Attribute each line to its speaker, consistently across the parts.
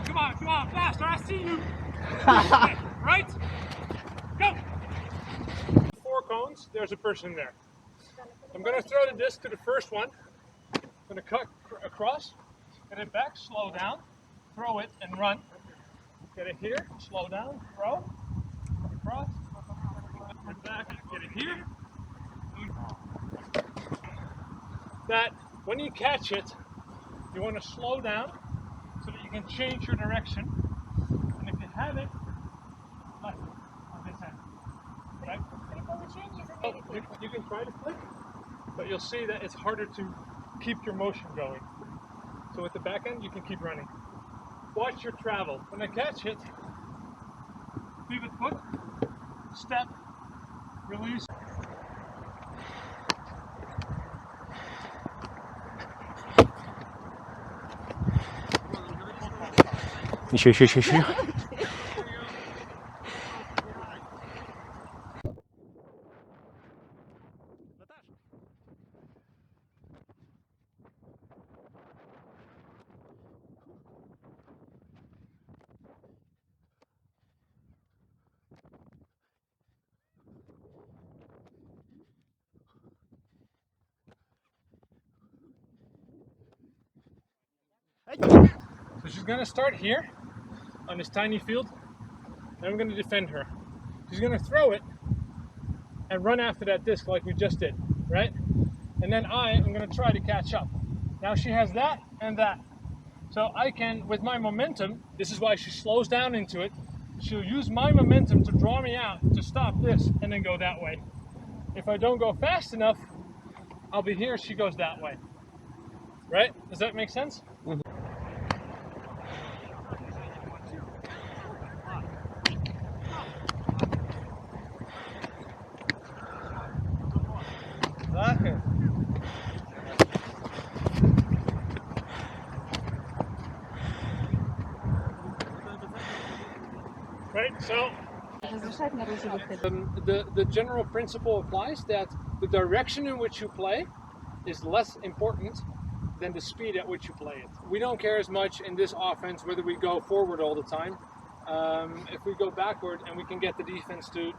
Speaker 1: come on, faster, I see you. Okay, right? Go. 4 cones, there's a person there. I'm going to throw the disc to the first one. I'm going to cut across, get it back, slow down, throw it and run. Get it here, slow down, throw, across, put it back, get it here. That when you catch it, you want to slow down so that you can change your direction. And if you have it, left on this end. Right? You can try to flick, but you'll see that it's harder to keep your motion going. So with the back end, you can keep running. Watch your travel. When I catch it, pivot foot, step, release. So she's going to start here on this tiny field, and I'm going to defend her. She's going to throw it and run after that disc like we just did, right? And then I am going to try to catch up. Now she has that and that. So I can, with my momentum, this is why she slows down into it, she'll use my momentum to draw me out to stop this and then go that way. If I don't go fast enough, I'll be here, she goes that way. Right? Does that make sense? Mm-hmm. Okay. Right, so the general principle applies that the direction in which you play is less important than the speed at which you play it. We don't care as much in this offense whether we go forward all the time. If we go backward and we can get the defense to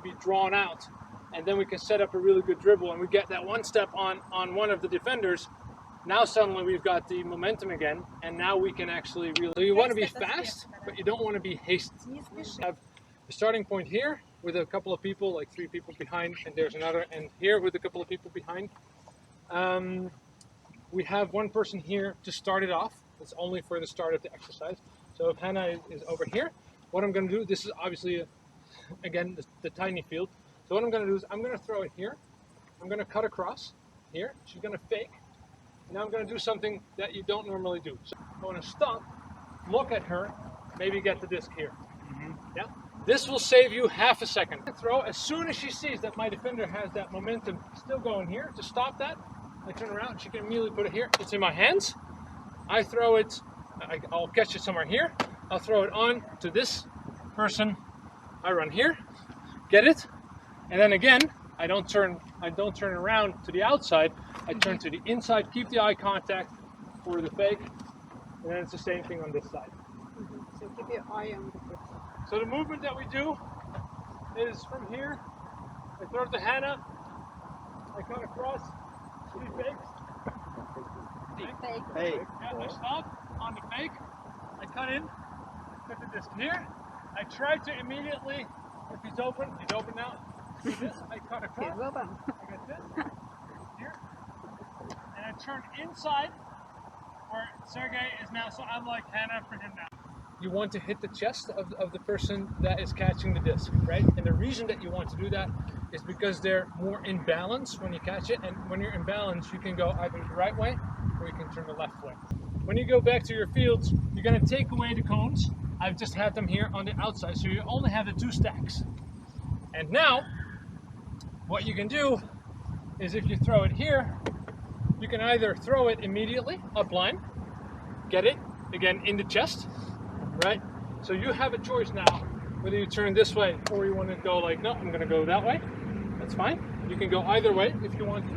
Speaker 1: be drawn out, and then we can set up a really good dribble and we get that one step on one of the defenders, now suddenly we've got the momentum again, and now we can actually really... So you want to be fast, but you don't want to be hasty. You have the starting point here with a couple of people, like 3 people behind, and there's another, and here with a couple of people behind. We have one person here to start it off. It's only for the start of the exercise. So if Hannah is over here, what I'm going to do, this is obviously, again, the tiny field. So what I'm going to do is I'm going to throw it here. I'm going to cut across here. She's going to fake. Now I'm going to do something that you don't normally do. So I'm going to stop, look at her, maybe get the disc here. Mm-hmm. Yeah. This will save you half a second. Throw as soon as she sees that my defender has that momentum still going here. To stop that, I turn around. She can immediately put it here. It's in my hands. I throw it. I'll catch it somewhere here. I'll throw it on to this person. I run here, get it, and then again, I don't turn around to the outside. I turn to the inside, keep the eye contact for the fake, and then it's the same thing on this side.
Speaker 2: So keep your eye on the...
Speaker 1: So the movement that we do is from here, I throw it to Hannah, I cut across, she fakes.
Speaker 2: Fake.
Speaker 1: Yeah, I stop on the fake, I cut in, put the disc here, I try to immediately, if he's open now, do this, I cut across, I get this, here, and I turn inside where Sergey is now, so I'm like Hannah for him now. You want to hit the chest of the person that is catching the disc, right? And the reason that you want to do that is because they're more in balance when you catch it, and when you're in balance, you can go either the right way or you can turn the left way. When you go back to your fields, you're going to take away the cones. I've just had them here on the outside, so you only have the 2 stacks. And now, what you can do is if you throw it here, you can either throw it immediately upline, get it, again, in the chest, right? So you have a choice now, whether you turn this way or you want to go like, no, I'm going to go that way. That's fine. You can go either way if you want to.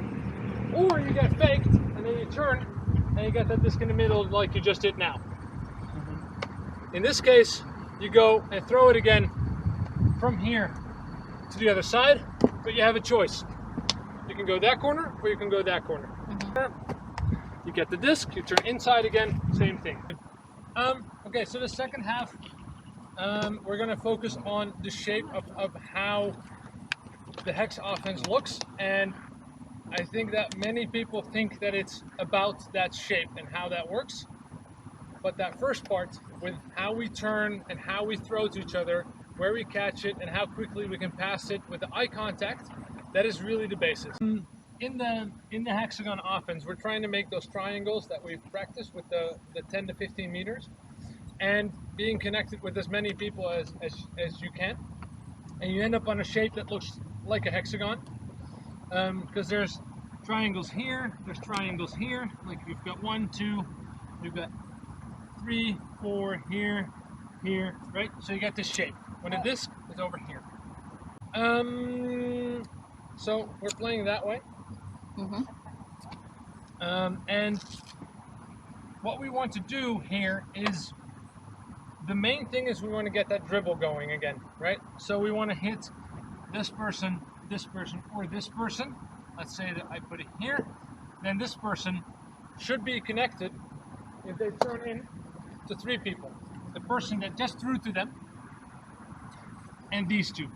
Speaker 1: Or you get faked, and then you turn, and you get that disc in the middle like you just did now. In this case, you go and throw it again from here to the other side, but you have a choice. You can go that corner or you can go that corner. You get the disc, you turn inside again, same thing. Okay, so the second half, we're going to focus on the shape of how the hex offense looks, and I think that many people think that it's about that shape and how that works. But that first part, with how we turn and how we throw to each other, where we catch it and how quickly we can pass it with the eye contact, that is really the basis. In the hexagon offense, we're trying to make those triangles that we've practiced with the 10 to 15 meters and being connected with as many people as you can. And you end up on a shape that looks like a hexagon, because there's triangles here, there's triangles here, like you've got 1, 2, you've got 3, 4 here, here, right? So you get this shape when the disc is over here. So we're playing that way. And what we want to do here is, the main thing is we want to get that dribble going again, right? So we want to hit this person, or this person. Let's say that I put it here. Then this person should be connected, if they turn in, to 3 people. The person that just threw to them, and these 2.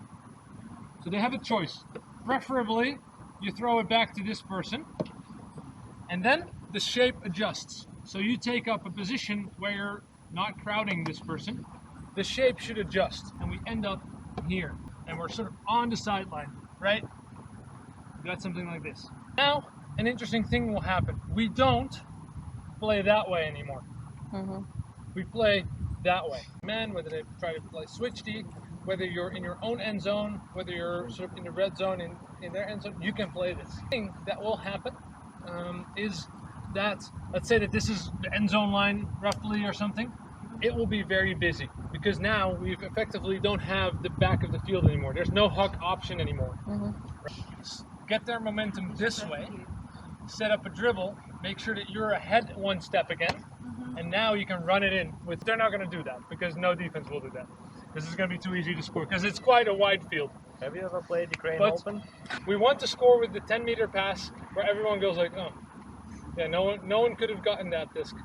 Speaker 1: So they have a choice. Preferably, you throw it back to this person, and then the shape adjusts. So you take up a position where you're not crowding this person. The shape should adjust, and we end up here, and we're sort of on the sideline, right? We got something like this. Now, an interesting thing will happen. We don't play that way anymore. We play that way. Man, whether they try to play switch D, whether you're in your own end zone, whether you're sort of in the red zone, in their end zone, you can play this. The thing that will happen is that, let's say that this is the end zone line roughly or something, it will be very busy, because now we effectively don't have the back of the field anymore. There's no huck option anymore. Get their momentum this way, set up a dribble, make sure that you're ahead 1 step again, and now you can run it in. They're not going to do that, because no defense will do that. This is going to be too easy to score, because it's quite a wide field.
Speaker 3: Have you ever played the Crane
Speaker 1: But
Speaker 3: Open?
Speaker 1: we want to score with the 10-meter pass, where everyone goes like, oh, yeah, no one could have gotten that disc.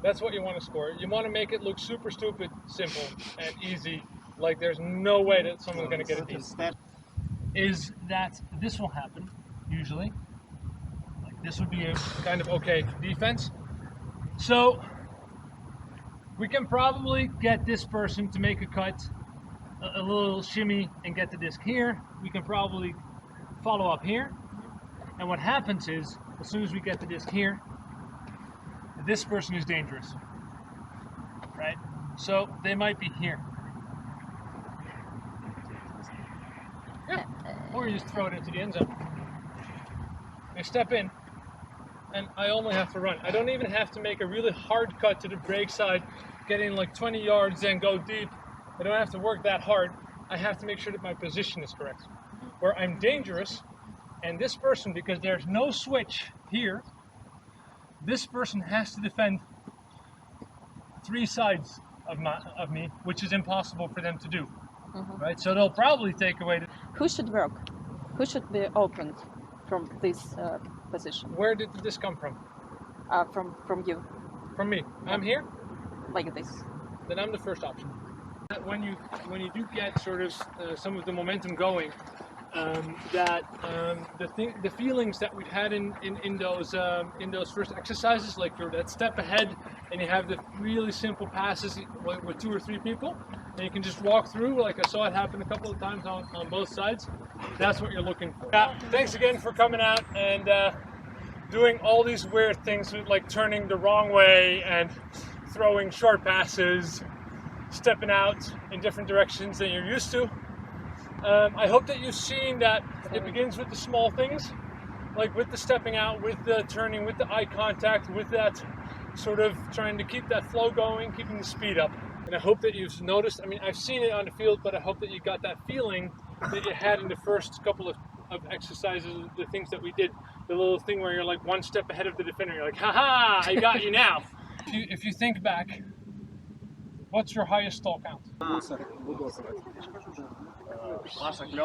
Speaker 1: That's what you want to score. You want to make it look super stupid, simple, and easy. Like there's no way that someone's going to get it easy. Is that this will happen, usually. Like this would be a kind of okay defense. So we can probably get this person to make a cut, a little shimmy, and get the disc here. We can probably follow up here. And what happens is, as soon as we get the disc here, this person is dangerous, right? So they might be here. Yeah. Or you just throw it into the end zone. I step in, and I only have to run. I don't even have to make a really hard cut to the break side, get in like 20 yards and go deep. I don't have to work that hard. I have to make sure that my position is correct. Where I'm dangerous, and this person, because there's no switch here, this person has to defend 3 sides of me, which is impossible for them to do. Right? So they'll probably take away the...
Speaker 4: Who should work? Who should be opened from this position?
Speaker 1: Where did this come from?
Speaker 4: From you.
Speaker 1: From me. I'm here?
Speaker 4: Like this.
Speaker 1: Then I'm the first option. When you do get sort of some of the momentum going, the feelings that we've had in those first exercises, like you're that step ahead and you have the really simple passes with 2 or 3 people, and you can just walk through, like I saw it happen a couple of times on both sides. That's what you're looking for. Thanks again for coming out and doing all these weird things, like turning the wrong way and throwing short passes, stepping out in different directions than you're used to. I hope that you've seen that it begins with the small things, like with the stepping out, with the turning, with the eye contact, with that sort of trying to keep that flow going, keeping the speed up. And I hope that you've noticed, I mean, I've seen it on the field, but I hope that you got that feeling that you had in the first couple of exercises, the things that we did, the little thing where you're like 1 step ahead of the defender, you're like, haha, I got you now. If you think back, What's your highest stall count?